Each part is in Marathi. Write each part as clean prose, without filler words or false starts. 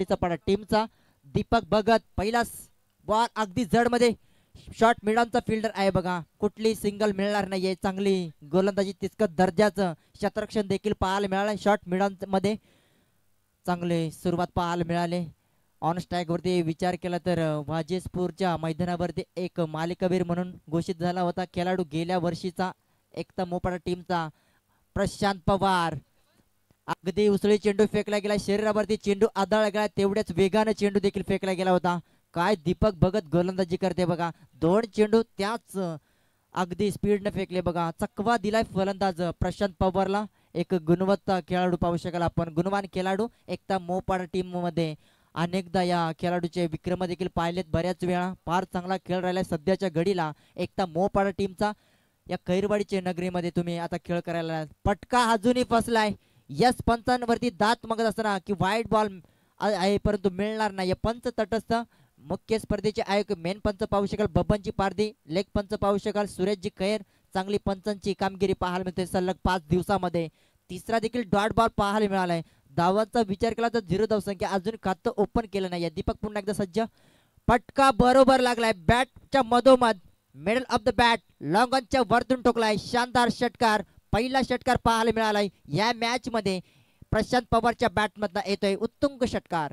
कांडीचा पाडा टीमचा दीपक भगत पहिला बॉल अगदी जड मध्ये शॉट मिडॉनचा फिल्डर आहे बघा कुठली सिंगल मिळणार नाहीये चांगली गोलंदाजी तितकं दर्जाचं क्षेत्ररक्षण देखील पाहायला मिळालं शॉट मिडॉन मध्ये चांगले सुरुवात पाहायला मिळाले ऑन स्ट्राईक वरती विचार केला तर वाजेसपूरच्या मैदानावरती एक मालिकावीर म्हणून घोषित झाला होता खेळाडू गेल्या वर्षीचा एकता मोपाडा टीमचा प्रशांत पवार अगदी उसळी चेंडू फेकला गेला शरीरावरती चेंडू आदळला गेला तेवढ्याच वेगाने चेंडू देखील फेकला गेला होता काय दीपक भगत गोलंदाजी करते बघा दोन चेंडू त्याच अगदी स्पीडने फेकले बघा चकवा दिलाय फलंदाज प्रशांत पवारला एक गुणवत्ता खेळाडू पाहू शकाल आपण गुणवान खेळाडू एकता मोपाडा टीम मध्ये अनेकदा या खेळाडूचे विक्रम देखील पाहिलेत बऱ्याच वेळा फार चांगला खेळ राहिलाय सध्याच्या घडीला एकता मोपाडा टीमचा या कैरवाडीच्या नगरीमध्ये तुम्ही आता खेळ करायला पटका अजूनही फसलाय यस पंचांवरती दात मगत असताना की वाईट बॉल आहे परंतु मिळणार नाही पंच तटस्थ मुख्य स्पर्धेचे आयोजक मेन पंच पाहू शकाल बबनजी पारधी लेग पंच पाहू शकाल सुरेशजी खैर चांगली पंचांची कामगिरी पाहायला मिळते सलग 5 दिवसामध्ये तिसरा देखील डॉट बॉल पाहायला मिळालाय धावांचा विचार केला तर 0 धावसंख्या अजून खातं ओपन केलं नाही दीपक पुन्हा एकदा सज्ज पटका बरोबर लागलाय बॅटच्या मधोमध मिडल ऑफ द बॅट लॉंगॉनच्या वरतून ठोकलाय शानदार षटकार पहिला षटकार पाहायला मिळालाय या मॅच मध्ये प्रशांत पवारच्या बॅट मधला येतोय उत्तुंग षटकार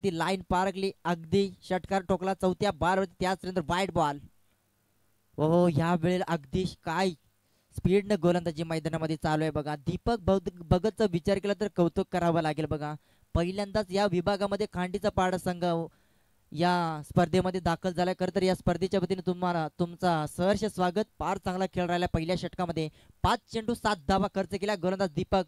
ती लाईन पारगली अगदी षटकार ठोकला चौथ्या बार वरती त्याच वाईट बॉल हो ह्या वेळेला अगदी काय स्पीडनं गोलंदाजी मैदानामध्ये चालू आहे बघा दीपक भगतचा विचार केला तर कौतुक करावं लागेल बघा पहिल्यांदाच या विभागामध्ये खांडीचा पाडा संघ या स्पर्धेमध्ये दाखल झालाय खरं तर या स्पर्धेच्या वतीने तुम्हाला तुमचा सहर्ष स्वागत फार चांगला खेळ राहिला पहिल्या षटकामध्ये 5 चेंडू 7 धावा खर्च केला गोलंदाज दीपक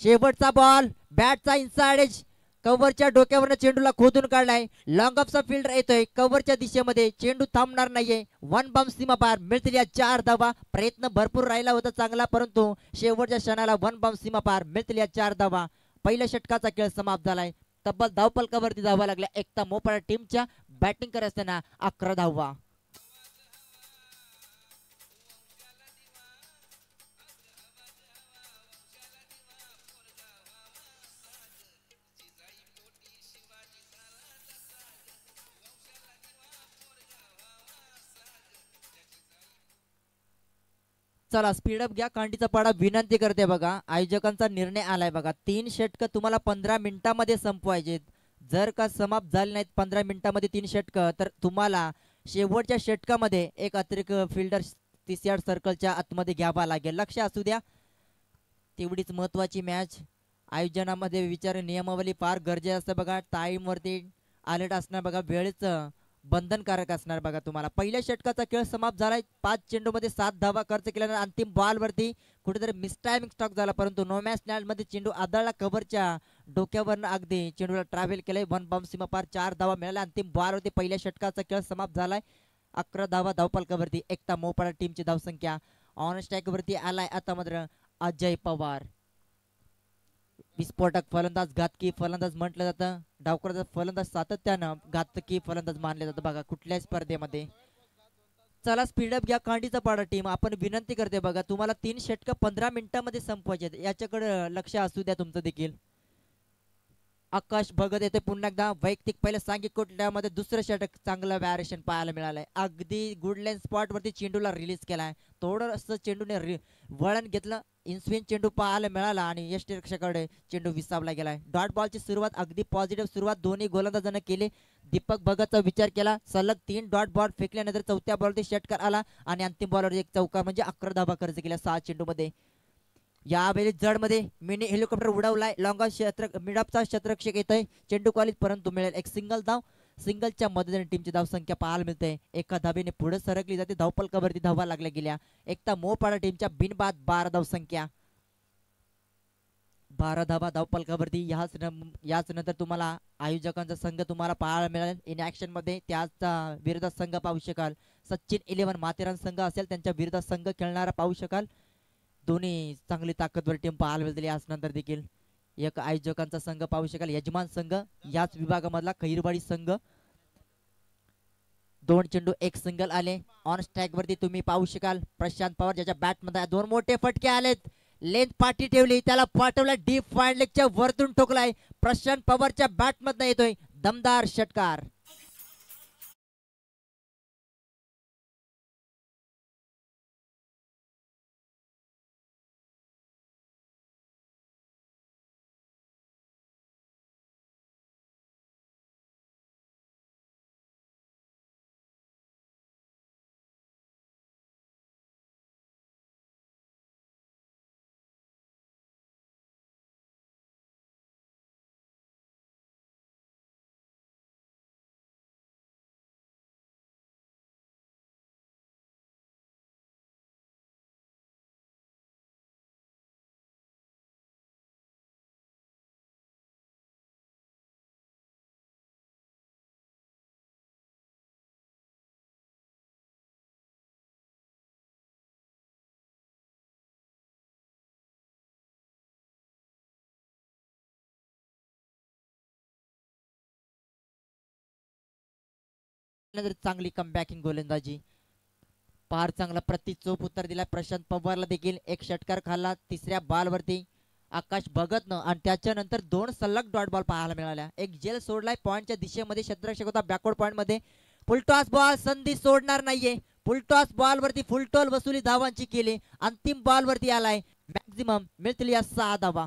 शेवटचा बॉल बॅटचा इनसाइड एज कव्हरच्या डोक्यावरनं चेंडूला खोदून काढलाय लॉंग ऑफचा फिल्डर येतोय कव्हरच्या दिशेमध्ये चेंडू थांबणार नाहीये 1 बाउंस सीमा पार मिळतील या 4 धावा प्रयत्न भरपूर राहिला होता चांगला परंतु शेवटच्या क्षणाला 1 बाउंस सीमा पार मिळतील या 4 धावा पहिल्या षटकाचा खेळ समाप्त झालाय तब्बल धावपलकावरती धावा लागल्या एकता मोपाडा टीमच्या बॅटिंग करत असताना 11 धावा चला स्पीडअप घ्या कांडीचा पाडा विनंती करते बघा आयोजकांचा निर्णय आलाय बघा 3 षटक तुम्हाला 15 मिनिटांमध्ये संपवायचे जर का समाप्त झाले नाहीत 15 मिनिटांमध्ये 3 षटक तर तुम्हाला शेवटच्या षटकामध्ये एक अतिरिक्त फिल्डर 30 यार्ड सर्कलच्या आतमध्ये घ्यावा लागेल लक्ष असू द्या तेवढीच महत्वाची मॅच आयोजनामध्ये विचार नियमावली फार गरजेचं असतं बघा टाइम वरती अलर्ट असणार बघा वेळेचं बंधनकारक असणार बघा तुम्हाला पहिल्या षटकाचा खेळ समाप्त झालाय 5 चेंडू मध्ये 7 धावा खर्च केल्यानंतर अंतिम बॉल वरती कुठेतरी मिसटायमिंग स्टॉक झाला परंतु नो मॅच स्टँड मध्ये चेंडू आदळला कव्हरच्या डोक्यावरनं अगदी चेंडूला ट्रॅव्हल केलंय 1 बाउंस सीमा पार 4 धावा मिळाल्या अंतिम बॉल वरती पहिल्या षटकाचा खेळ समाप्त झालाय 11 धावा धावपलकावरती एकता मोपाडा टीमची धावसंख्या ऑन स्ट्राईक वरती आलाय आता मात्र अजय पवार विस्फोटक फलंदाज घातकी फलंदाज म्हटलं जातं डावकराचा फलंदाज सातत्यानं घातकी फलंदाज मानले जातं बघा कुठल्याही स्पर्धेमध्ये चला स्पीडअप घ्या कांडीचा पाडा टीम आपण विनंती करते बघा तुम्हाला 3 षटक 15 मिनिटांमध्ये संपवायचे याच्याकडे लक्ष असू द्या तुमचं देखील आकाश भगत येते पुन्हा एकदा वैयक्तिक पहिल्या सांघिक कोटल्यामध्ये दुसरं षटक चांगलं व्यारेशन पाहायला मिळालंय अगदी गुड लाईन स्पॉट वरती चेंडूला रिलीज केलाय थोडंसं चेंडूने वळण घेतलं इनस्विंग चेंडू पाहायला मिळाला आणि यष्टिरक्षकाकडे चेंडू विसावला गेलाय डॉट बॉलची सुरुवात अगदी पॉझिटिव्ह सुरुवात दोन्ही गोलंदाजांना केली दीपक भगतचा विचार केला सलग 3 डॉट बॉल फेकल्यानंतर चौथ्या बॉलवरती षटकार आला आणि अंतिम बॉलवर एक चौकार म्हणजे 11 धावा खर्च केल्या 6 चेंडू मध्ये यावेळी जड मध्ये मिनी हेलिकॉप्टर उडवलाय. लॉंगा मिडअपचा शतरक्षक येतोय चेंडू कॉलेज परंतु मिळेल एक सिंगल धाव. सिंगलच्या मदतीने टीमची धावसंख्या पाहायला मिळते. एका धावेने पुढे सरकली जाते. धावपलकावरती धावा लागल्या गेल्या. एकता मोपाडा टीमच्या बिनबाद 12 धावसंख्या. 12 धावा धावपलकावरती. याच नंतर तुम्हाला आयोजकांचा संघ तुम्हाला पाहायला मिळेल इन ऍक्शन मध्ये. त्याचा विरोधात संघ पाहू शकाल. सचिन 11 माथेरान संघ असेल त्यांच्या विरोधात संघ खेळणारा पाहू शकाल. दोन्ही चांगली ताकदवर टीम पाहायला मिळतील. याच नंतर देखील एक आयोजकांचा संघ पाहू शकाल. यजमान संघ याच विभागामधला खैरवाडी संघ. 2 चेंडू 1 सिंगल आले. ऑन स्ट्राइक वरती तुम्ही पाहू शकाल प्रशांत पवार ज्याच्या बॅट मध्ये 2 मोठे फटके आलेत. लेंथ पाठी ठेवली त्याला पाठवला डीप फाईन लेगच्या वरतून ठोकलाय. प्रशांत पवारच्या बॅट मधनं येतोय दमदार षटकार. चांगली कमबॅकिंग गोलंदाजी. फार चांगला प्रति चोप उत्तर दिला. प्रशांत पवारला देखील एक षटकार खाल्ला तिसऱ्या बॉलवरती आकाश भगतनं. आणि त्याच्यानंतर 2 सलग डॉट बॉल पाहायला मिळाल्या. एक जेल सोडलाय पॉइंटच्या दिशेमध्ये. शतरक्षक होता बॅकवर्ड पॉइंट मध्ये. फुलटॉस बॉल संधी सोडणार नाहीये. फुलटॉस बॉल वरती फुलटॉल वसुली धावांची केली. अंतिम बॉल वरती आलाय. मॅक्झिमम मिळतील या 6 धावा.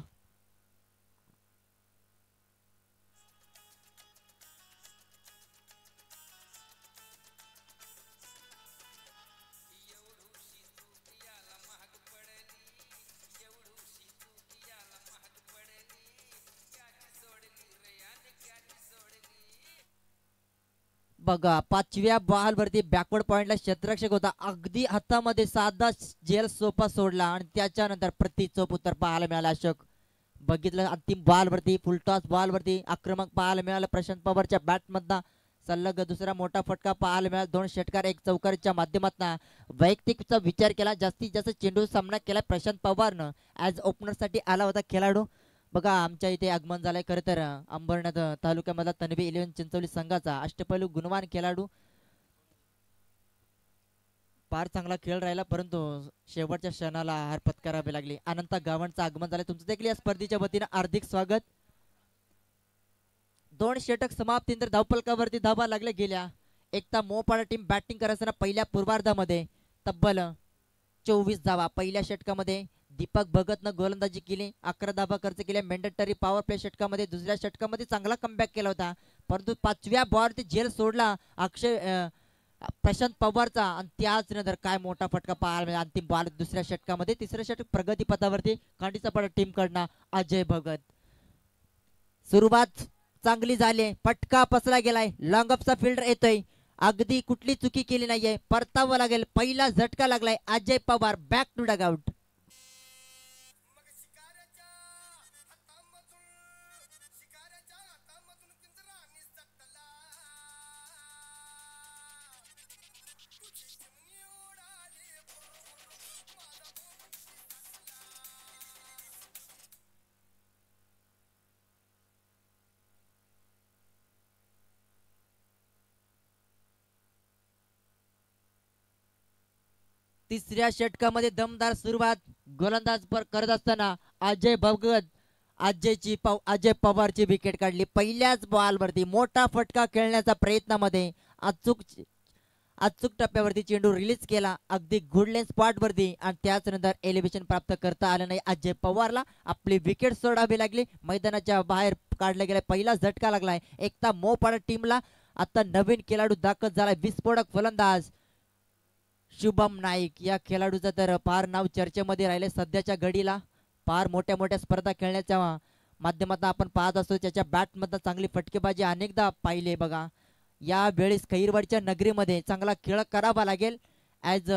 बघा 5व्या बॉल वरती बॅकवर्ड पॉइंटला शतरक्षक होता. अगदी हातामध्ये साधा जेल सोपा सोडला आणि त्याच्यानंतर प्रति चोप उत्तर पाहायला मिळाला. अशोक बघितलं अंतिम बॉल वरती फुलटॉस बॉल वरती आक्रमक पाहायला मिळालं. प्रशांत पवारच्या बॅट मधला सलग दुसरा मोठा फटका पाहायला मिळाला. 2 षटकार 1 चौकारीच्या माध्यमातून वैयक्तिकचा विचार केला. जास्तीत जास्त चेंडू सामना केला प्रशांत पवारनं. ऍज ओपनर साठी आला होता खेळाडू. बघा आमच्या इथे आगमन झालंय खरं तर अंबरनाथ तालुक्यामधला तन्वी 11 चिंचवली संघाचा अष्टपैलू गुणवान खेळाडू. फार चांगला खेळ राहिला परंतु शेवटच्या क्षणाला हार पत्करावी लागली. अनंता गावंडचं आगमन झालंय. तुमचं देखील या स्पर्धेच्या वतीनं हार्दिक स्वागत. 2 षटक समाप्तीनंतर धावपलकावरती धावा लागल्या गेल्या. एकता मोपाडा टीम बॅटिंग करताना पहिल्या पूर्वार्धामध्ये तब्बल 24 धावा. पहिल्या षटकामध्ये दीपक भगतनं गोलंदाजी केली. 11 धावा खर्च केल्या. मॅन्डेटरी पॉवर प्ले षटकामध्ये. दुसऱ्या षटकामध्ये चांगला कमबॅक केला होता परंतु 5व्या बॉलवरती झेल सोडला प्रशांत पवारचा. आणि त्याच नंतर काय मोठा फटका पाहायला मिळाला अंतिम बॉल दुसऱ्या षटकामध्ये. तिसऱ्या षटक प्रगती पथावरती कांडीचा पडा टीम कडनं अजय भगत. सुरुवात चांगली झाली. फटका पसला गेलाय. लॉंगअपचा फिल्डर येतोय. अगदी कुठली चुकी केली नाहीये. परतावं लागेल. पहिला झटका लागलाय. Ajay Pawar back to dugout. तिसऱ्या षटकामध्ये दमदार सुरुवात गोलंदाज करत असताना अजय भगत अजय पवारची विकेट काढली. पहिल्याच बॉलवरती मोठा फटका खेळण्याच्या प्रयत्नामध्ये अचूक टप्प्यावरती चेंडू रिलीज केला. अगदी गुडलेन स्पॉट वरती आणि त्याच नंतर एलिव्हेशन प्राप्त करता आलं नाही. अजय पवारला आपली विकेट सोडावी लागली. मैदानाच्या बाहेर काढला गेला. पहिला झटका लागलाय. एकता मोपाडा टीमला. आता नवीन खेळाडू दाखल झालाय. विस्फोटक फलंदाज शुभम नाईक. या खेळाडूचं तर फार नाव चर्चेमध्ये राहिले सध्याच्या घडीला. फार मोठ्या मोठ्या स्पर्धा खेळण्याच्या माध्यमातून आपण पाहत असतो. त्याच्या बॅटमधनं चांगली फटकेबाजी अनेकदा पाहिली बघा. या वेळेस खैरवाडच्या नगरीमध्ये चांगला खेळ करावा लागेल. ॲज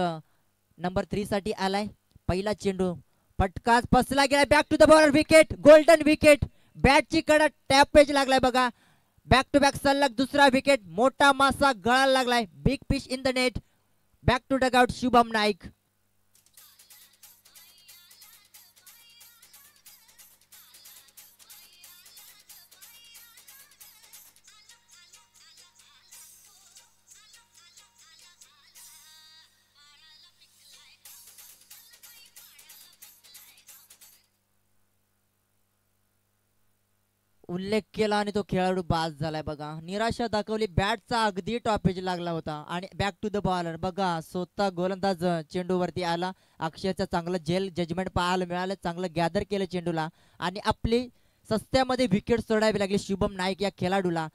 नंबर 3 साठी आलाय. पहिला चेंडू फटकाच फसला गेला. Back to the bowler, wicket, golden wicket. बॅटची कडा टॅप पेज लागलाय बघा. बॅक टू बॅक सलग दुसरा विकेट. मोठा मासा गळायला लागलाय. Big fish in the net. Back to dugout Shubham Naik. उल्लेख केला आणि तो खेळाडू बाद झालाय बघा. निराशा दाखवली. बॅटचा अगदी टॉपेज लागला होता आणि बॅक टू द बॉलर बघा. स्वतः गोलंदाज चेंडूवरती आला. अक्षयचं चांगलं जेल जजमेंट पाहायला मिळालं. चांगलं गॅदर केलं चेंडूला आणि आपली सस्त्यामध्ये विकेट सोडावी लागली शुभम नाईक या खेळाडूला.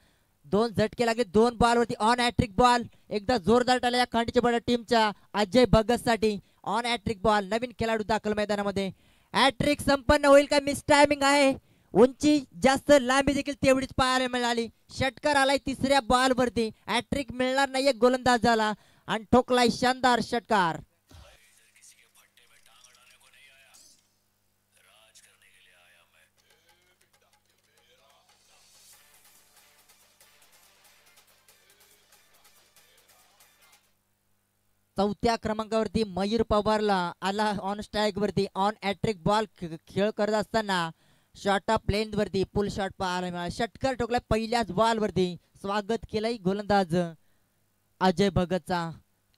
2 झटके लागले 2 बॉलवरती. ऑन हॅट्रिक बॉल एकदा जोरदार टाळ्या या खांडीच्या बडा टीमच्या अजय भगत साठी. On hat trick ball. नवीन खेळाडू दाखल मैदानामध्ये. हॅट्रिक संपन्न होईल का? मिस टायमिंग आहे. उंची जास्त, लांबी देखील तेवढीच पाहायला मिळाली. षटकार आलाय तिसऱ्या बॉल वरती. हॅट्रिक मिळणार नाहीये गोलंदाजाला आणि ठोकलाय शानदार षटकार. चौथ्या क्रमांकावरती मयूर पवारला आला ऑन स्ट्राईक वरती. ऑन हॅट्रिक बॉल खेळ करत असताना शॉर्ट ऑफ लेंथ वरती पुल शॉट पाहायला मिळाला. षटकार ठोकलाय पहिल्याच बॉल वरती. स्वागत केलंय गोलंदाज अजय भगतचा.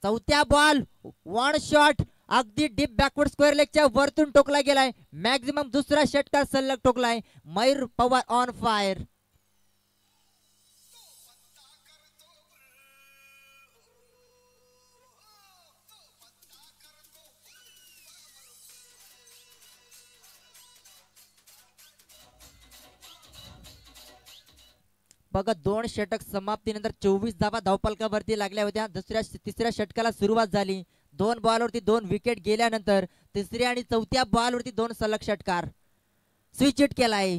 चौथ्या बॉल वन शॉट अगदी डीप बॅकवर्ड स्क्वेअर लेगच्या वरतून टोकला गेलाय. मॅक्झिमम दुसरा षटकार सलग टोकलाय. Mayur Pawar on fire. बघा 2 षटक समाप्तीनंतर 24 धावा धावफलकावरती लागल्या होत्या. तिसऱ्या षटकाला सुरुवात झाली. 2 बॉलवरती 2 विकेट गेल्यानंतर तिसऱ्या आणि चौथ्या बॉलवरती 2 सलग षटकार. स्विच हिट केलाय.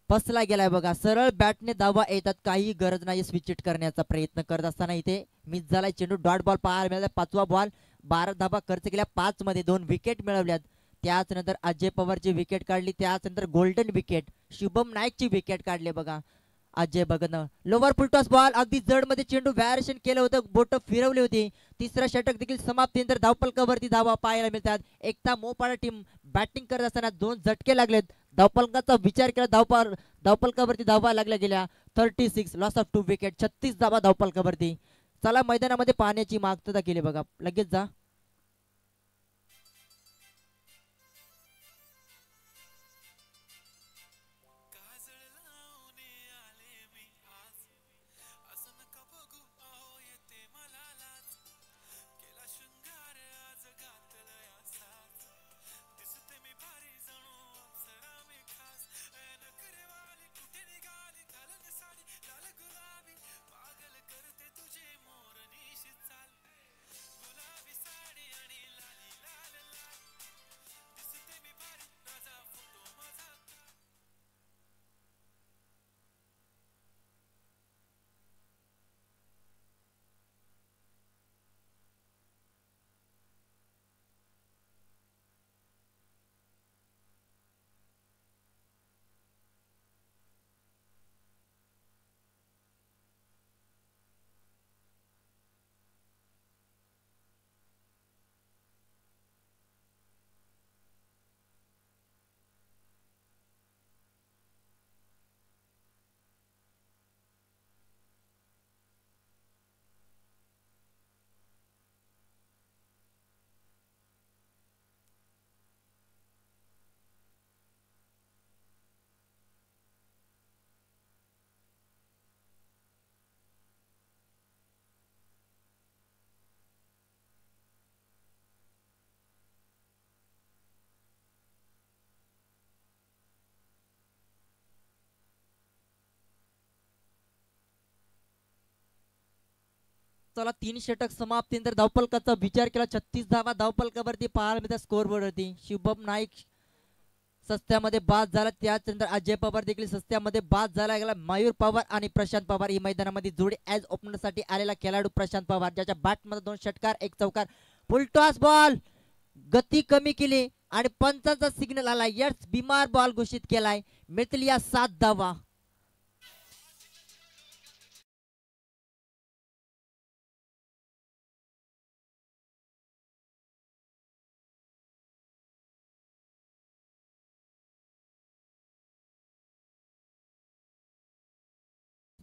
फसला गेलाय बघा. सरळ बॅटने धावा येतात. काही गरज नाही स्विच हिट करण्याचा प्रयत्न करत असताना इथे मिस झालाय चेंडू. डॉट बॉल पाहायला मिळाला. 5वा बॉल. 12 धावा खर्च केल्या. 5 मध्ये 2 विकेट मिळवल्यात. त्याच नंतर अजय पवारची विकेट काढली. त्याच नंतर गोल्डन विकेट शुभम नाईकची विकेट काढली बघा अजय भगतनं. लोवर फुलटॉस बॉल अगदी जड मध्ये चेंडू व्हॅरिएशन केलं होतं. बोट फिरवली होती. तिसरा षटक देखील समाप्तीनंतर धावफलकावरती धावा पाहायला मिळतात. एकता मोपाडा टीम बॅटिंग करत असताना 2 झटके लागलेत. धावफलकाचा विचार केला धावफलकावरती धावा लागल्या गेल्या. 36 लॉस ऑफ 2 विकेट. 36 धावा धावफलकावरती. चला मैदानामध्ये पाहण्याची मागणी केली बघा. लगेच जा. चला 3 षटक समाप्तीनंतर धावफलकाचा विचार केला. 36 धावा धावफलकावरती पाहायला मिळतात. स्कोर बोर्डवरती शुभम नाईक सस्त्यामध्ये बाद झाला. त्यानंतर अजय पवार देखील सस्त्यामध्ये बाद झाला गेला. मयूर पवार आणि प्रशांत पवार ही मैदानामध्ये जोडी ॲज ओपनर साठी आलेला खेळाडू प्रशांत पवार, ज्याच्या बॅटमध्ये 2 षटकार 1 चौकार. फुलटॉस बॉल गती कमी केली आणि पंचाचा सिग्नल आला. यस बिमार बॉल घोषित केलाय. मिळतील या 7 धावा.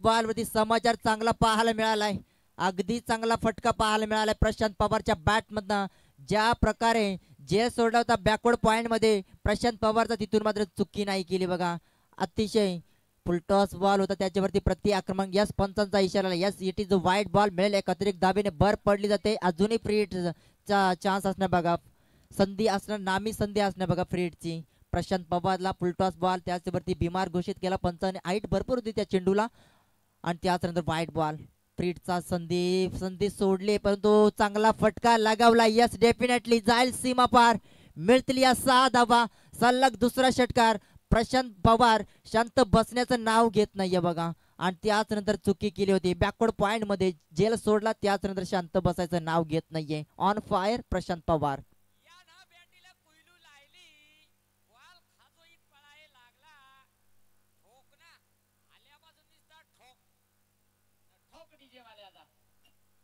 बॉलवरती समाचार चांगला पाहायला मिळालाय. अगदी चांगला फटका पाहायला मिळालाय प्रशांत पवारच्या बॅट मधनं. ज्या प्रकारे जे सोडला होता बॅकवर्ड पॉइंट मध्ये प्रशांत पवारचा, तिथून मात्र चुकी नाही केली बघा. अतिशय फुलटॉस बॉल होता, त्याच्यावरती प्रति आक्रमण. यस पंचांचा इशारा. यस इट इज वाईट बॉल. मिळेल एक अतिरिक्त दाबेने भर पडली जाते. अजूनही फ्री चा चान्स असणार बघा, संधी असणार, नामी संधी असणार बघा फ्री हिटची. प्रशांत पवारला फुलटॉस बॉल, त्याच्यावरती बिमार घोषित केला पंचाने. हाईट भरपूर होती त्या चेंडूला आणि त्यानंतर व्हाईट बॉल. फ्रीडचा संधी सोडली, परंतु चांगला फटका लगावला. यस डेफिनेटली जाईल सीमा पार. मिळतील या 6 धावा. सलग दुसरा षटकार. प्रशांत पवार शांत बसण्याचं नाव घेत नाहीये बघा, आणि त्याच नंतर चुकी केली होती बॅकवर्ड पॉइंट मध्ये, जेल सोडला. त्याच नंतर शांत बसायचं नाव घेत नाहीये. On fire Prashant Pawar.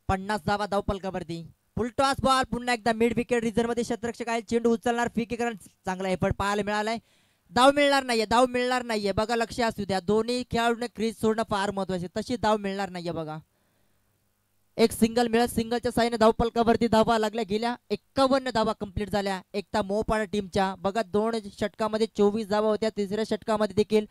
पन्नास धावा धावपलकावरती. फुलटॉस बॉल पुन्हा एकदा मिड विकेट रिझर्व मध्ये क्षेत्ररक्षक आहे. चेंडू उचलणार, फिकीकरण. चांगला एफर्ट पाहायला मिळालाय. धाव मिळणार नाहीये, धाव मिळणार नाहीये बघा, लक्ष असू द्या. दोन्ही खेळाडूंना क्रीज सोडणं फार महत्वाचे. तशी धाव मिळणार नाहीये बघा. एक सिंगल मिळत. सिंगलच्या साईने धावपलकावरती धावा लागल्या गेल्या. 51 धावा कंप्लीट झाल्या एकता मोपाडा टीमच्या बघा. 2 षटकामध्ये 24 धावा होत्या. तिसऱ्या षटकामध्ये देखील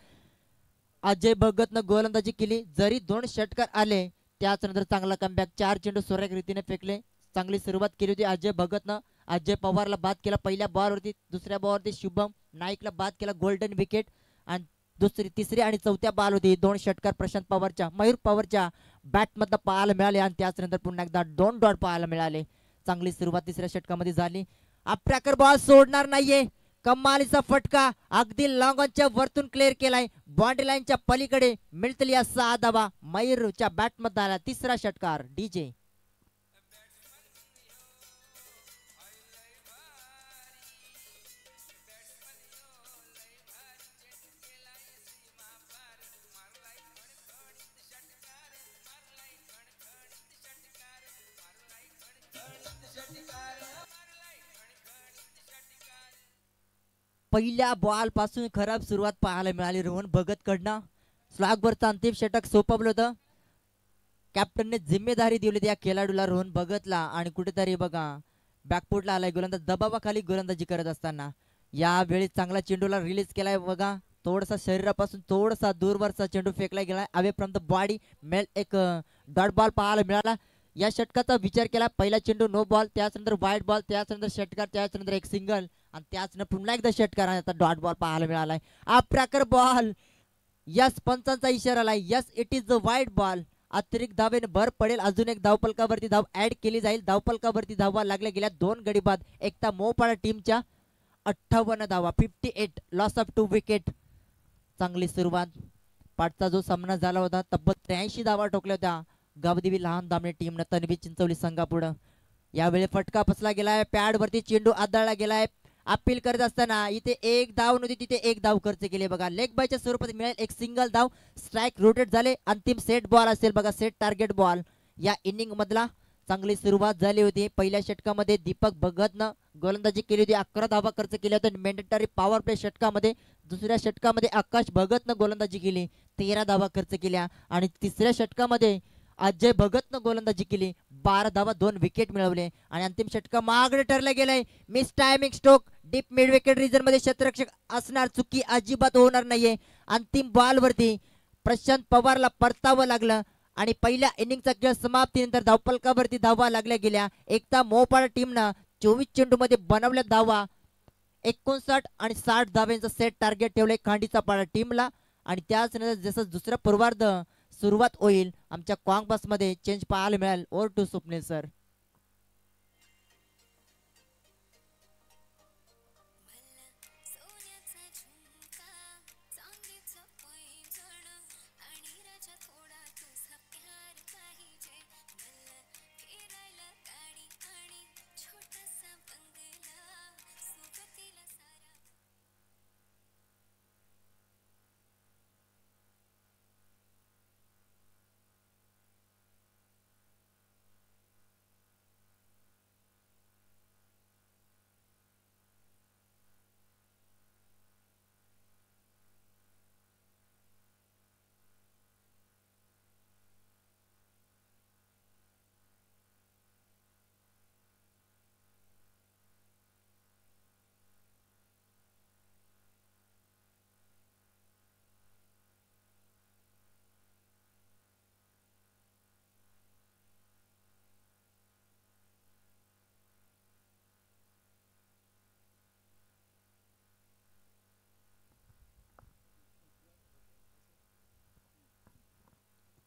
अजय भगतनं गोलंदाजी केली. जरी 2 षटकार आले, त्यानंतर चांगला कमबॅक. 4 चेंडू सुरेख रीतीने फेकले. चांगली सुरुवात केली होती अजय भगतनं. अजय पवारला बाद केला पहिल्या बॉलवरती. दुसऱ्या बॉलवरती शुभम नाईकला बाद केला, गोल्डन विकेट. आणि तिसरी आणि चौथ्या बॉल होती 2 षटकार प्रशांत पवारच्या, मयूर पवारच्या बॅट मधनं पाहायला मिळाले. आणि त्यानंतर पुन्हा एकदा 2 डॉट पाहायला मिळाले. चांगली सुरुवात तिसऱ्या षटकामध्ये झाली. अप्रॅकर बॉल सोडणार नाहीये. कमालीचा फटका अगदी लॉंग ऑनच्या वरतून क्लिअर केलाय, बाउंड्री लाईनच्या पलीकडे. मिळतील या 6 धावा. मयूरच्या बॅट मध्ये आला तिसरा षटकार. डीजे पहिल्या बॉल पासून खराब सुरुवात पाहायला मिळाली रोहन भगत कडनं. स्लॉगवरचं अंतिम षटक सोपवलं होतं. कॅप्टनने जिम्मेदारी दिली होती या खेळाडूला रोहन भगतला. आणि कुठेतरी बघा बॅकफुटला आलाय गोलंदाज, दबावाखाली गोलंदाजी करत असताना. यावेळी चांगला चेंडूला रिलीज केलाय बघा. थोडासा शरीरापासून थोडासा दूरवरचा चेंडू फेकला गेला अवे फ्रॉम द बॉडी. मेल एक डॉट बॉल पाहायला मिळाला. या षटकाचा विचार केला. पहिला चेंडू नो बॉल, त्यानंतर वाईट बॉल, त्यानंतर षटकार, त्यानंतर एक सिंगल, आणि त्याच पुन्हा एकदा षटकार. आणि आता डॉट बॉल पाहायला मिळालाय. अप्रॅकर बॉल. यस पंचांचा इशारा आलाय. यस इट इज द वाईट बॉल. अतिरिक्त धावेने भर पडेल. अजून एक धावपलकावरती धाव ऍड केली जाईल. धावपलकावरती धावा लागल्या गेल्या 2 गडी बाद. एकता मोपाडा टीमच्या 58 धावा, 58, लॉस ऑफ 2 विकेट. चांगली सुरुवात. पाठचा जो सामना झाला होता तब्बल 83 धावा ठोकल्या होत्या गावदेवी लहान दामणे टीमनं तन्वी चिंचवली संघापुढं. यावेळी फटका फसला गेलाय. पॅड वरती चेंडू आदळला गेलाय. अपील करत असताना इथे 1 धाव नव्हती, तिथे 1 धाव खर्च केली बघा. लेग बायच्या स्वरूपात मिळेल एक सिंगल धाव. स्ट्राईक रोटेट झाले. अंतिम सेट बॉल असेल बघा, सेट टार्गेट बॉल या इनिंग मधला. चांगली सुरुवात झाली होती. पहिल्या षटकामध्ये दीपक भगतनं गोलंदाजी केली होती. 11 धावा खर्च केल्या होत्या मॅन्डेटरी पॉवर प्ले षटकामध्ये. दुसऱ्या षटकामध्ये आकाश भगतनं गोलंदाजी केली, 13 धावा खर्च केल्या. आणि तिसऱ्या षटकामध्ये अजय भगतनं गोलंदाजी केली, 12 धावा, 2 विकेट मिळवले. आणि अंतिम षटका मागणे ठरला गेलाय. Miss timing stroke deep mid wicket region मध्ये क्षेत्ररक्षक असणार, चुकी अजिबात होणार नाहीये. अंतिम बॉल वरती प्रशांत पवारला परतावं लागलं. आणि पहिल्या इनिंगचा खेळ समाप्तीनंतर धावपलकावरती धावा लागल्या गेल्या. एकता मोपाडा टीमनं 24 चेंडू मध्ये बनवल्या धावा. 59 आणि 60 धाव्यांचं सेट टार्गेट ठेवलंय खांडीचा पाडा टीमला. आणि त्याच जसं दुसरा पूर्वार्ध सुरुवात होईल आमच्या कॉंग बस मध्ये चेंज पाहायला मिळेल. Over to Swapnil sir.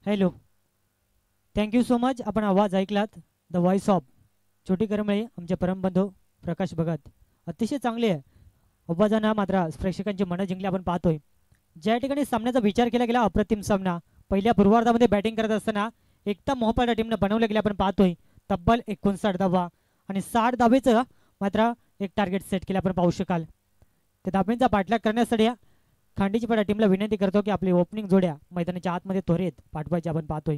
Hello, thank you so much. आपण आवाज ऐकलात द व्हॉइस ऑफ छोटी करमळे आमचे परमबंधू प्रकाश भगत. अतिशय चांगले आहे. आवाजानं मात्र प्रेक्षकांची मनं जिंकली आपण पाहतोय. ज्या ठिकाणी सामन्याचा विचार केला गेला अप्रतिम सामना. पहिल्या पूर्वार्धामध्ये बॅटिंग करत असताना एकता मोहपाडा टीमनं बनवलं गेलं आपण पाहतोय. तब्बल 59 धावा आणि 60 धावेचं मात्र एक टार्गेट सेट केलं आपण पाहू शकाल. त्या धाब्यांचा पाठलाग करण्यासाठी खांडीचीपाडा टीमला विनंती करतो की आपली ओपनिंग जोड्या मैदानाच्या आतमध्ये त्वरित पाठवायचे आपण पाहतोय.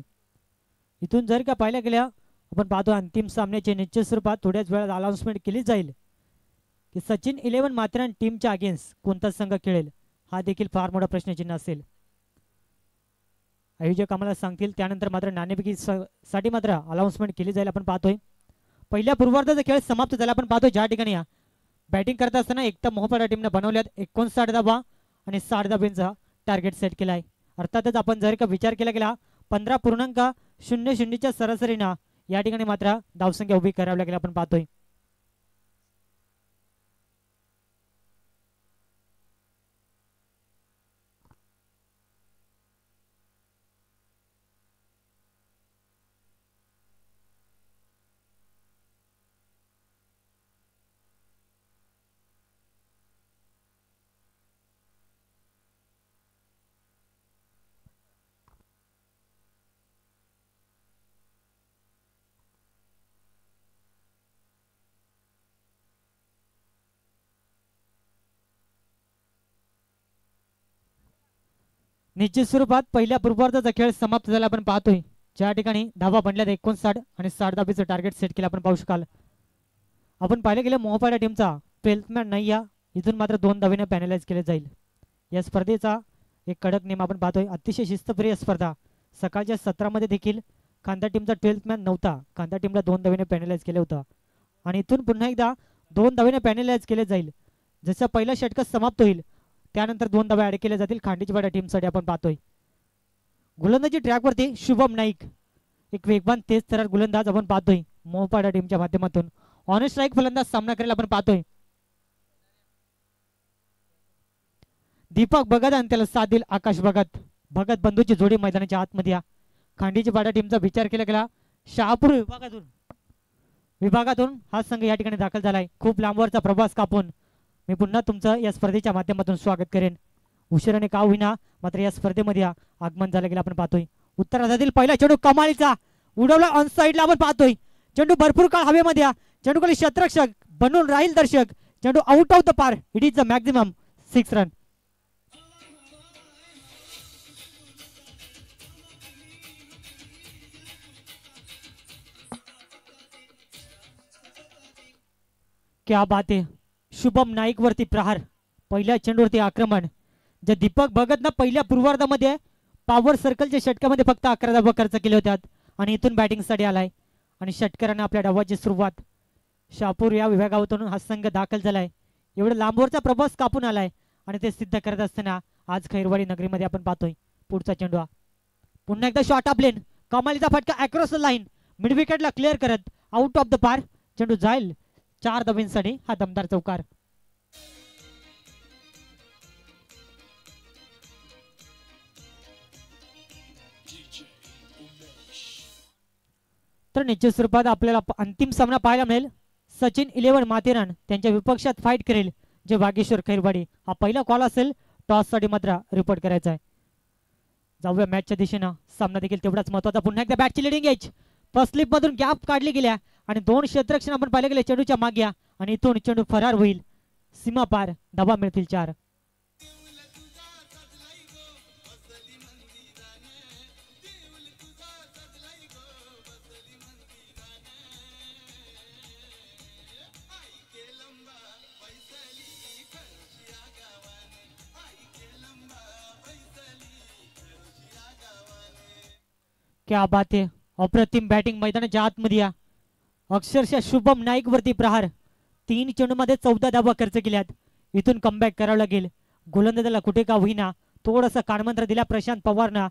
इथून जर का पाहिल्या गेल्या आपण पाहतो अंतिम सामन्याचे निश्चित स्वरूपात थोड्याच वेळात अनाउन्समेंट केली जाईल की सचिन 11 माथेरान टीमच्या अगेन्स्ट कोणता संघ खेळेल. हा देखील फार मोठा प्रश्नचिन्ह असेल. आयोजक आम्हाला सांगतील त्यानंतर मात्र नाणेफेकी साठी मात्र अनाउन्समेंट केली जाईल आपण पाहतोय. पहिल्या पूर्वार्धाचा खेळ समाप्त झाला आपण पाहतोय. ज्या ठिकाणी बॅटिंग करत असताना एकता मोहपाडा टीमनं बनवल्यात 59 धावा आणि 60 धाब्यांचा टार्गेट सेट केला आहे. अर्थातच आपण जर का विचार केला गेला 15.00च्या सरासरीनं या ठिकाणी मात्र धावसंख्या उभी करावी लागेल आपण पाहतोय. निश्चित स्वरूपात पहिल्या पूर्वार्धाचा खेळ समाप्त झाला आपण पाहतोय. ज्या ठिकाणी धावा बनल्यात 59 आणि 60 धाबीचं टार्गेट सेट केलं आपण पाहू शकाल. आपण पाहिलं गेलं मोहपाडा टीमचा 12th मॅन नाही या इथून मात्र 2 धावेने पॅनलाइज केले जाईल. या स्पर्धेचा एक कडक नियम आपण पाहतोय. अतिशय शिस्तप्रिय स्पर्धा. सकाळच्या सत्रामध्ये देखील खांदा टीमचा 12th मॅन नव्हता. खांदा टीमला 2 धावेने पॅनलाइज केलं होतं आणि इथून पुन्हा एकदा 2 धावेने पॅनलाइज केले जाईल. जसं पहिलं षटक समाप्त होईल त्यानंतर 2 धावे ऍड केले जातील खांडीचीपाडा टीमसाठी आपण पाहतोय. गोलंदाजी ट्रॅकवरती शुभम नाईक एक वेगवान तेज तरार गोलंदाज आपण पाहतोय. मोहपाडा टीमच्या माध्यमातून ऑन स्ट्राईक फलंदाज सामना करायला आपण पाहतोय. दीपक भगत आणि त्याला साथ देईल आकाश भगत. भगत बंधूची जोडी मैदानाच्या आतमध्ये या. खांडीचीपाडा टीमचा विचार केला गेला शहापूर विभागातून हा संघ या ठिकाणी दाखल झालाय. खूप लांबवरचा प्रवास कापून मी पुन्हा तुमचं या स्पर्धेच्या माध्यमातून स्वागत करेन. उशिराने का होईना मात्र या स्पर्धेमध्ये आगमन झालं गेलं आपण पाहतोय. उत्तरार्धातील पहिला चेंडू कमालीचा उडवला ऑन साईडला आपण पाहतोय. चेंडू भरपूर काळ हवेमध्ये चेंडू खाली शतरक्षक बनून राहील दर्शक. चेंडू आउट ऑफ द पार. It is the maximum 6 run. क्या बात आहे. शुभम नाईक वरती प्रहार. पहिल्या चेंडूवरती आक्रमण. जे दीपक भगतनं पहिल्या पूर्वार्धामध्ये पॉवर सर्कलच्या षटकामध्ये फक्त 11 धावा खर्च केले होत्या आणि इथून बॅटिंगसाठी आलाय आणि षटकाराने आपल्या डावाची सुरुवात. शहापूर या विभागातून हा संघ दाखल झालाय. एवढं लांबवरचा प्रवास कापून आलाय आणि ते सिद्ध करत असताना आज खैरवाडी नगरीमध्ये आपण पाहतोय. पुढचा चेंडू पुन्हा एकदा शॉर्ट ऑफ लेन. कमालीचा फटका अक्रॉस द लाईन मिड विकेटला क्लिअर करत आउट ऑफ द पार. चेंडू जाईल 4 धाब्यांसाठी हा दमदार चौकार. तर निश्चित स्वरूपात आपल्याला अंतिम सामना पाहायला मिळेल. सचिन 11 माथेरान त्यांच्या विपक्षात फाईट करेल जे वागेश्वर खैरवाडी. हा पहिला कॉल असेल. टॉस साठी मात्र रिपोर्ट करायचा आहे. जाऊया मॅचच्या दिशेनं. सामना देखील तेवढाच महत्वाचा. पुन्हा एकदा बॅटची लिडिंग एज. फर्स्ट स्लिप मधून गॅप काढली गेल्या आणि 2 क्षेत्ररक्षण आपण पाहिले गेले चेंडूच्या माग्या आणि इथून चेंडू फरार होईल. सीमा पार. धावा मिळतील 4. क्या बात आहे. अप्रतिम बॅटिंग मैदानाच्या आतमध्ये या. अक्षरशः शुभम नाईक वरती प्रहार. 3 चेंडूमध्ये 14 धावा खर्च केल्यात. इथून कमबॅक करावं लागेल. गोलंदाजाला कुठे का होईना थोडासा कानमंत्र दिला प्रशांत पवारना.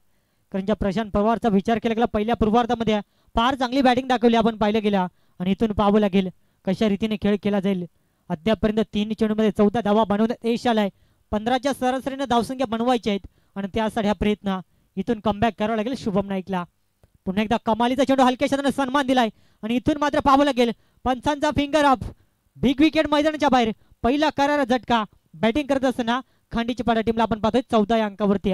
कारण ज्या प्रशांत पवारचा विचार केला गेला पहिल्या पूर्वार्धामध्ये फार चांगली बॅटिंग दाखवली आपण पाहिलं गेला आणि इथून पाहावं लागेल कशा रीतीने खेळ केला जाईल. अद्यापर्यंत 3 चेंडूमध्ये 14 धावा बनवण्यात यश आलाय. 15च्या सरासरीने धावसंख्या बनवायची आहेत आणि त्यासाठी हा प्रयत्न इथून कमबॅक करावं लागेल शुभम नाईकला. पुन्हा एकदा कमालीचा चेंडू हलक्या शतकाने सन्मान दिलाय आणि इथून मात्र पाहावं लागेल पंचांचा फिंगर अप. बिग विकेट मैदानाच्या बाहेर पहिला करारा झटका. बॅटिंग करत असताना खांडीची पाडा टीमला आपण पाहतोय 14 या अंकावरती.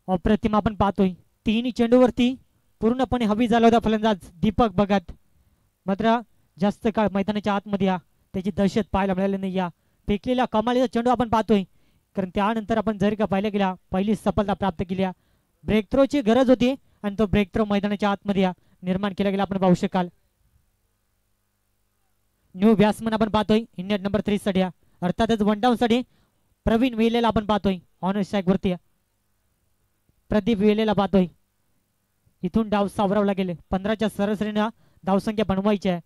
अप्रतिम आपण पाहतोय तिन्ही चेंडूवरती पूर्णपणे हवी झाला होता फलंदाज दीपक भगत. मात्र जास्त काळ मैदानाच्या आतमध्ये त्याची दहशत पाहायला मिळाली नाही. या फेकलेला कमालीचा चेंडू आपण पाहतोय कारण त्यानंतर आपण जर का पाहिलं गेला पहिली सफलता प्राप्त केली. ब्रेक थ्रोची गरज होती आणि तो ब्रेक थ्रो मैदानाच्या आतमध्ये निर्माण केला गेला आपण पाहू शकाल. न्यू बॅट्समन आपण पाहतोय इंडियन नंबर 3 साठी अर्थातच वन डाऊन साठी प्रवीण वेलेला आपण पाहतोय ऑनर स्ट्राईक वरती. प्रदीप वेलेला पाहतोय. इथून डाव सावरावला गेले 15च्या सरासरीनं धावसंख्या बनवायची आहे.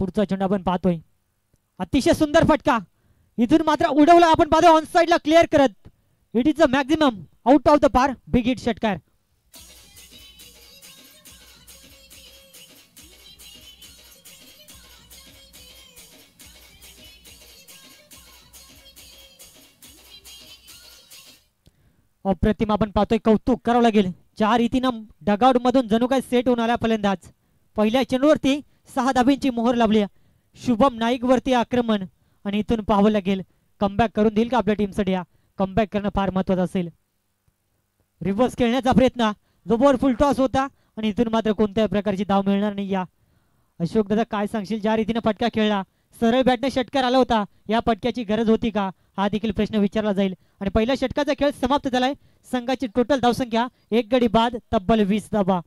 पुढचा चेंडू आपण पाहतोय अतिशय सुंदर फटका. इथून मात्र उडवला आपण पाहतोय ऑन साइडला क्लिअर करत. It is a maximum out of the पार बिग हिट षटकार. अप्रतिम आपण पाहतोय कौतुक करावं लागेल ज्या रीतीनं डगआउट मधून जणू काय सेट होऊन आला फलंदाज. पहिल्या चेंडूवरती 6 धाबींची मोहर लावली. शुभम नाईक वरती आक्रमण आणि इथून पाहावं लागेल कमबॅक करून देईल का आपल्या टीमसाठी. कमबॅक करणं फार महत्वाचं असेल. रिव्हर्स खेळण्याचा प्रयत्न जो बॉल फुल टॉस होता आणि इथून मात्र कोणत्याही प्रकारची धाव मिळणार नाही. अशोक दादा काय सांगशील ज्या रीतीने फटका खेळला सरळ बॅटने षटकार आला होता या फटक्याची गरज होती का हा देखील प्रश्न विचारला जाईल. आणि पहिल्या षटकाचा खेळ समाप्त झालाय. संघाची टोटल धावसंख्या 1 गडी बाद तब्बल 20 धावा.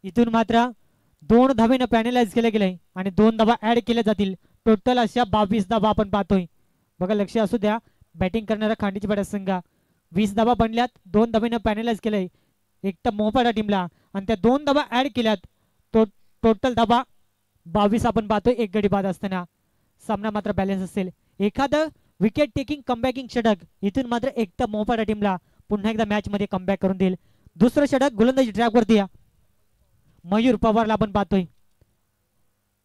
इथून मात्र 2 धावेनं पॅनलाइज केले गेले आणि 2 धावा ऍड केल्या जातील. टोटल अशा 22 धावा आपण पाहतोय. बघा लक्ष असू द्या बॅटिंग करणारा खांडीची पाडा संघ 20 धावा बनल्यात. 2 धावेनं पॅनलाइज केलंय एकटा मोहपाडा टीमला आणि त्या 2 धावा ऍड केल्यात. टोटल धावा 22 आपण पाहतोय 1 गडी बाद असताना. सामना मात्र बॅलन्स असेल. एखादं विकेट टेकिंग कमबॅकिंग षटक इथून मात्र एकटा मोहपाडा टीमला पुन्हा एकदा मॅच मध्ये कमबॅक करून देईल. दुसरं षटक गोलंदाजी ट्रॅक वरती मयूर पवारला आपण पाहतोय.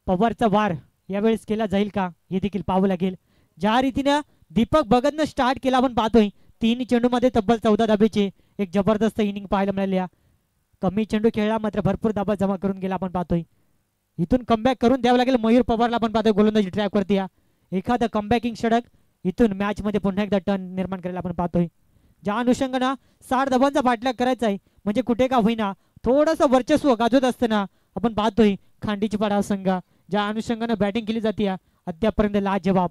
पवारचा वार यावेळेस केला जाईल का हे देखील पाहावं लागेल. ज्या रीतीने दीपक भगतनं स्टार्ट केला आपण पाहतोय 3 चेंडूमध्ये तब्बल 14 धाब्याचे एक जबरदस्त इनिंग पाहायला मिळाली. कमी चेंडू खेळला मात्र भरपूर धाबा जमा करून गेला आपण पाहतोय. इथून कमबॅक करून द्यावं लागेल मयूर पवारला आपण पाहतोय गोलंदाजी ट्रॅक वरती. एखादं कमबॅकिंग षटक इथून मॅच मध्ये पुन्हा एकदा टर्न निर्माण करायला आपण पाहतोय. ज्या अनुषंगानं 60 धाबांचा पाठलाग करायचा आहे म्हणजे कुठे का होईना थोडस वर्चस्व गाजवत असताना आपण पाहतोय खांडीची पाडा संघ ज्या अनुषंगानं बॅटिंग केली जाते अद्यापर्यंत लाजवाब.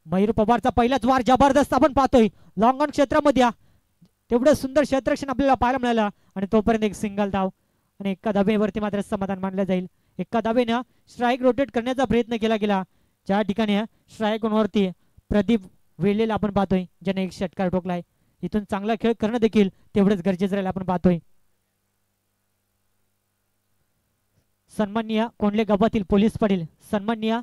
मयूर पवारचा पहिलाच वार जबरदस्त आपण पाहतोय लॉंग ऑन क्षेत्रामध्ये तेवढं सुंदर क्षेत्ररक्षण आपल्याला पाहायला मिळालं आणि तोपर्यंत एक सिंगल धाव आणि एका धाब्यावरती मात्र समाधान मानलं जाईल. एका धाब्यानं स्ट्राईक रोटेट करण्याचा प्रयत्न केला गेला ज्या ठिकाणी स्ट्राईक वरती प्रदीप वेलेला आपण पाहतोय ज्याने एक षटकार ठोकलाय. इथून चांगला खेळ करणं देखील तेवढंच गरजेचं राहील आपण पाहतोय. सन्माननीय कोंडले गावातील पोलीस पाटील सन्माननीय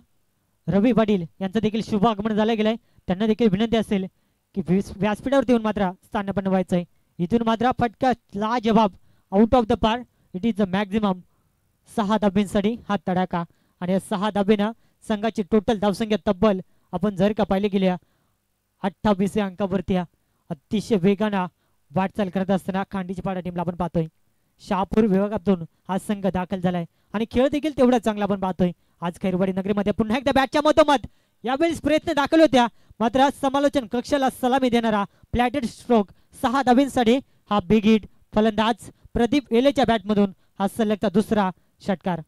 रवी पाटील यांचं देखील शुभ आगमन झालं गेलंय. त्यांना देखील विनंती असेल की व्यासपीठावरती येऊन मात्र स्थान बनवायचंय. इथून मात्र फटका लाजवाब आउट ऑफ द पार. इट इज द मॅक्झिमम 6 धाब्यांसाठी हा तडाखा आणि या 6 धाब्यानं संघाची टोटल धावसंख्या तब्बल आपण जर का पाहिले गेल्या 28 अंकावरती अतिशय वेगानं वाटचाल करत असताना खांडीची पाडा टीमला आपण पाहतोय. शहापूर विभागातून हा संघ दाखल झालाय आणि खेळ देखील तेवढा चांगला आपण पाहतोय. आज खैरवाडी नगरीमध्ये पुन्हा एकदा बॅटच्या मधोमध यावेळेस प्रयत्न दाखल होत्या मात्र समालोचन कक्षाला सलामी देणारा प्लॅटेड स्ट्रोक 6 धाब्यांसाठी हा बिग हिट. फलंदाज प्रदीप वेलेच्या बॅटमधून हा सलगचा दुसरा षटकार.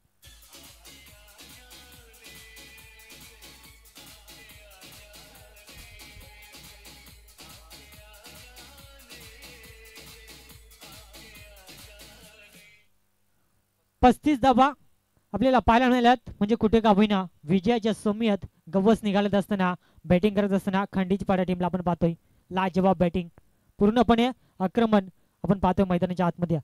पस्तीस धाबा आपल्याला पाहायला मिळाल्यात म्हणजे कुठे का होईना विजयाच्या सौम्यत गवस निघालत असताना बॅटिंग करत असताना खंडीची पाडा टीमला आपण पाहतोय लाजवाब बॅटिंग पूर्णपणे आक्रमण आपण पाहतोय मैदानाच्या आतमध्ये.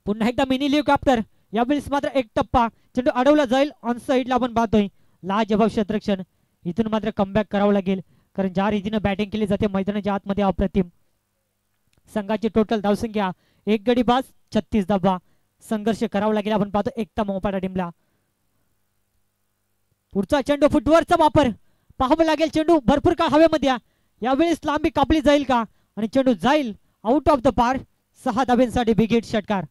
पुन्हा एकदा मिनी हेलिकॉप्टर यावेळेस मात्र एक टप्पा चेंडू अडवला जाईल ऑन साइडला आपण पाहतोय लाजवाब क्षेत्ररक्षण. इथून मात्र कमबॅक करावं लागेल कारण ज्या रीतीने बॅटिंग केली जाते मैदानाच्या आतमध्ये अप्रतिम. संघाची टोटल धावसंख्या 1 गडी बाद 36 धावा. संघर्ष करावा लागेल आपण पाहतो एकता मोपाडा टीमला. पुढचा चेंडू फुटवरचा वापर पाहावं लागेल. चेंडू भरपूर काळ हवेमध्ये यावेळेस लांबी कापली जाईल का आणि चेंडू जाईल आउट ऑफ द पार. 6 धाब्यांसाठी बिग हिट षटकार.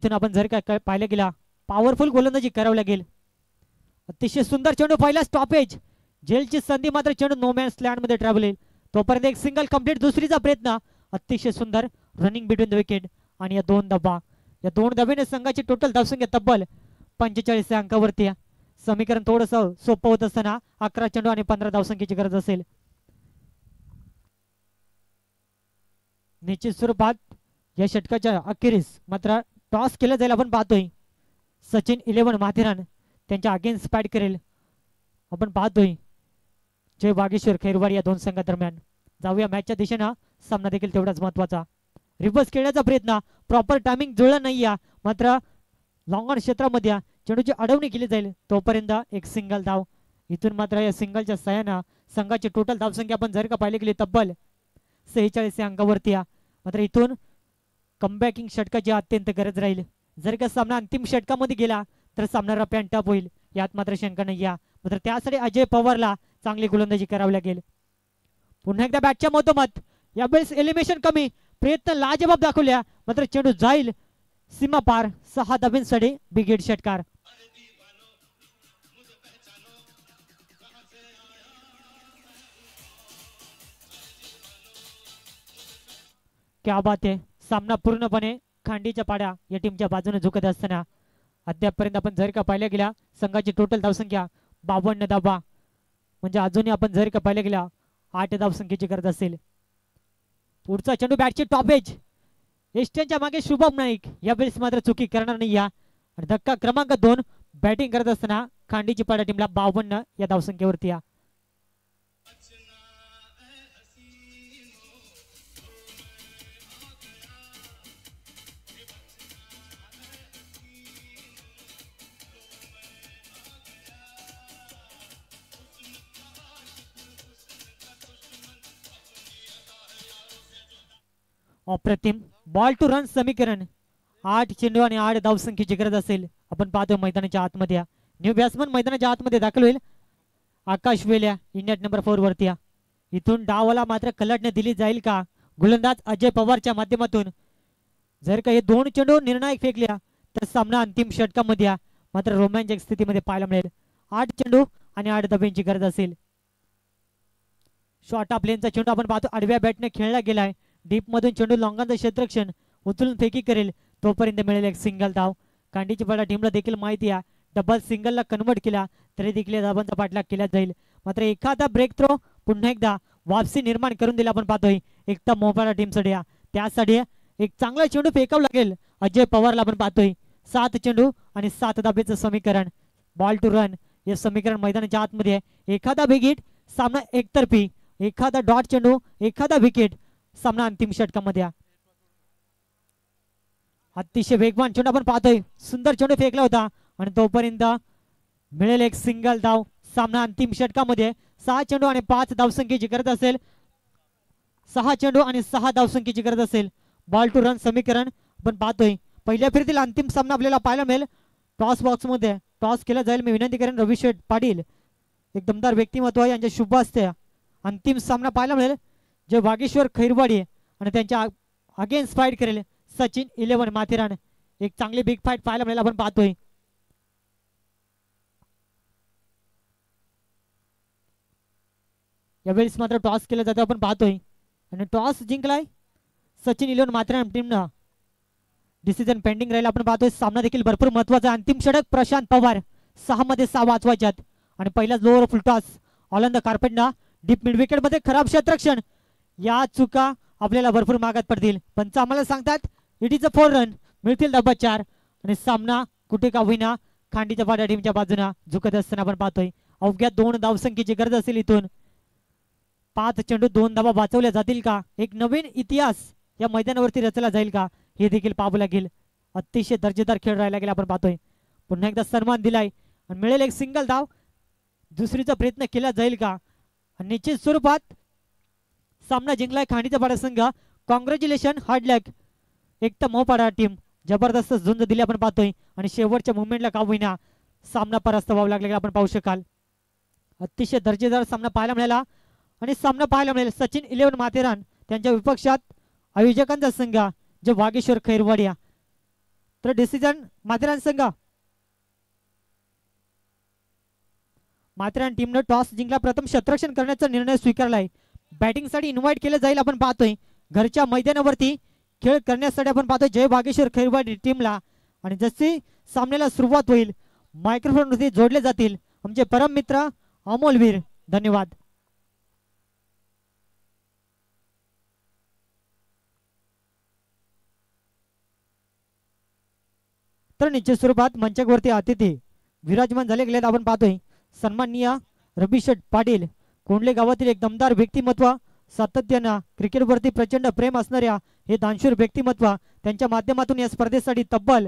आपण जर काय पाहिलं गेला पॉवरफुल गोलंदाजी करावी लागेल. अतिशय सुंदर चेंडू पहिला स्टॉपेज. झेलची संधी मात्र चेंडू नो मॅन्स लँड मध्ये ट्रॅव्हल येईल तोपर्यंत एक सिंगल कंप्लीट. दुसरीचा प्रयत्न अतिशय सुंदर रनिंग बिटवीन द विकेट आणि या 2 धाबा. या 2 धाब्याने संघाची टोटल धावसंख्या तब्बल 45 अंकावरती. समीकरण थोडंसं सोपं होत असताना 11 चेंडू आणि 15 धावसंख्येची गरज असेल. निश्चित स्वरूपात या षटकाच्या अखेरीस मात्र टॉस केलं जाईल आपण पाहतोय. सचिन 11 माथेरान त्यांच्या अगेन्स्ट बॅट करेल आपण पाहतोय. जय वागेश्वर खैरवाड या 2 संघादरम्यान. जाऊया मॅचच्या दिशेनं. सामना देखील तेवढाच महत्वाचा. रिव्हर्स खेळण्याचा प्रयत्न प्रॉपर टायमिंग जुळलं नाही मात्र लॉंग ऑन क्षेत्रामध्ये चेंडूची अडवणी केली जाईल तोपर्यंत एक सिंगल धाव. इथून मात्र या सिंगलच्या सहाय्यानं संघाची टोटल धावसंख्या आपण जर का पाहिली गेली तब्बल 46 अंकावरती. मात्र इथून कमबॅकिंग षटकाची अत्यंत गरज राहील. जर का सामना अंतिम षटकामध्ये गेला तर सामना रफ अँड टफ होईल यात मात्र शंका नाही. मात्र त्यासाठी अजय पवारला चांगली गोलंदाजी करावी लागेल. पुन्हा एकदा बॅटच्या मधोमध. यावेळेस एलिमिनेशन कमी. प्रयत्न लाजवाब दाखवल्या मात्र चेंडू जाईल सीमा पार. 6 धाब्यांसाठी बिग हिट षटकार. क्या बात आहे. सामना पूर्णपणे खांडीच्या पाड्या या टीमच्या बाजूने झुकत असताना अद्यापपर्यंत आपण जर का पाहिल्या गेल्या संघाची टोटल धावसंख्या 52 धावा. म्हणजे अजूनही आपण जर का पाहिल्या गेल्या 8 धावसंख्येची गरज असेल. पुढचा चेंडू बॅटची टॉपेज. एस्टनच्या मागे शुभम नाईक यावेळेस मात्र चुकी करणार नाही. आणि धक्का क्रमांक 2 बॅटिंग करत असताना खांडीची पाड्या टीमला 52 या धावसंख्येवरती. अप्रतिम बॉल टू रन समीकरण. 8 चेंडू आणि 8 धावसंख्येची गरज असेल आपण पाहतो मैदानाच्या आतमध्ये. न्यू बॅट्समन मैदानाच्या आतमध्ये दाखल होईल. आकाश वेल्या इंडिया नंबर 4 वरती. इथून डावाला मात्र कलटने दिली जाईल का गोलंदाज अजय पवारच्या माध्यमातून. जर का हे 2 चेंडू निर्णायक फेकल्या तर सामना अंतिम षटकामध्ये मात्र रोमॅन्चक स्थितीमध्ये पाहायला मिळेल. 8 चेंडू आणि 8 धाब्यांची गरज असेल. शॉर्ट ऑफ लेनचा चेंडू आपण पाहतो आडव्या बॅटने खेळला गेलाय. डीप मधून चेंडू लॉंगांचं क्षेत्ररक्षण उचलून फेकी करेल तोपर्यंत मिळेल एक सिंगल धाव. कांडीची पाडा टीमला देखील माहिती आहे डबल सिंगलला कन्वर्ट केला तरी देखील धावांचा पाठलाग केला जाईल. मात्र एखादा ब्रेक थ्रो पुन्हा एकदा वापसी निर्माण करून दिला आपण पाहतोय एकता मोपाडा टीमसाठी. त्यासाठी एक चांगला चेंडू फेकावं लागेल अजय पवारला आपण पाहतोय. 7 चेंडू आणि 7 धाब्याचं समीकरण. बॉल टू रन हे समीकरण मैदानाच्या आतमध्ये. एखादा बिग हिट सामना एकतर्फी. एखादा डॉट चेंडू एखादा विकेट सामना अंतिम षटकामध्ये. अतिशय वेगवान चेंडू आपण पाहतोय, सुंदर चेंडू फेकला होता आणि तोपर्यंत मिळेल एक सिंगल धाव. सामना अंतिम षटकामध्ये 6 चेंडू आणि 5 धावसंख्येची गरज असेल. 6 चेंडू आणि 6 धावसंख्येची गरज असेल. बॉल टू रन समीकरण आपण पाहतोय. पहिल्या फेरीतील अंतिम सामना आपल्याला पाहायला मिळेल. टॉस बॉक्स मध्ये टॉस केला जाईल. मी विनंती करेन रवी शेठ पाटील एक दमदार व्यक्तिमत्व आहे, यांच्या शुभ हस्ते अंतिम सामना पाहायला मिळेल. जे वागेश्वर खैरवाडी आणि त्यांच्या अगेन्स्ट फाईट करेल सचिन 11 माथेरान. एक चांगली बिग फाईट पाहायला मिळेल आपण पाहतोय. यावेळेस मात्र टॉस केला जातो आपण पाहतोय आणि टॉस जिंकलाय सचिन 11 माथेरान टीमनं. डिसिजन पेंडिंग राहील आपण पाहतोय. सामना देखील भरपूर महत्वाचा. अंतिम षटक प्रशांत पवार 6 मध्ये 6 वाचवायच्यात आणि पहिला लोअर फुल टॉस ऑलंद कार्पेटना डीप मिड विकेट मध्ये खराब क्षेत्ररक्षण. या चुका आपल्याला भरपूर मागात पडतील. पंच आम्हाला सांगतात इट इज अ 4 रन, मिळतील डब्बा 4 आणि सामना कुठे का होईना खांडीच्या पाड्या टीमच्या बाजूना झुकत असताना आपण पाहतोय. अवघ्या 2 धावसंख्येची गरज असेल. इथून 5 चेंडू 2 धावा वाचवल्या जातील का? एक नवीन इतिहास या मैदानावरती रचला जाईल का? हे देखील पाहावं लागेल. अतिशय दर्जेदार खेळ राहायला गेला आपण पाहतोय. पुन्हा एकदा सन्मान दिलाय आणि मिळेल एक सिंगल धाव. दुसरीचा प्रयत्न केला जाईल का? निश्चित स्वरूपात सामना जिंकलाय खांडीचा पाडा संघ. कॉंग्रॅच्युलेशन, हार्ड लक. एक तर मोपाडा टीम जबरदस्त झुंज दिली आपण पाहतोय आणि शेवटच्या मुवमेंटला का होईना सामना परास्त व्हावा लागला आपण पाहू शकाल. अतिशय दर्जेदार सामना पाहायला मिळाला आणि सामना पाहायला मिळेल सचिन 11 माथेरान त्यांच्या विपक्षात आयोजकांचा संघ जे वागेश्वर खैरवाडिया. तर डिसिजन माथेरान संघ. माथेरान टीमने टॉस जिंकला. प्रथम क्षेत्ररक्षण करण्याचा निर्णय स्वीकारलाय. बॅटिंग साठी इन्व्हाइट केलं जाईल आपण पाहतोय. घरच्या मैदानावरती खेळ करण्यासाठी आपण पाहतोय जय वागेश्वर खैरवाडी टीमला. आणि जशी सामन्याला सुरुवात होईल मायक्रोफोन वरती जोडले जातील आमचे परम मित्र अमोलवीर. धन्यवाद. तर निश्चित स्वरूपात मंचावरती अतिथी विराजमान झाले गेले आपण पाहतोय. सन्माननीय रवी शेठ पाटील कोंडले गावातील एक दमदार व्यक्तिमत्व, सातत्यानं क्रिकेटवरती प्रचंड प्रेम असणाऱ्या हे दानशूर व्यक्तिमत्व. त्यांच्या माध्यमातून या स्पर्धेसाठी तब्बल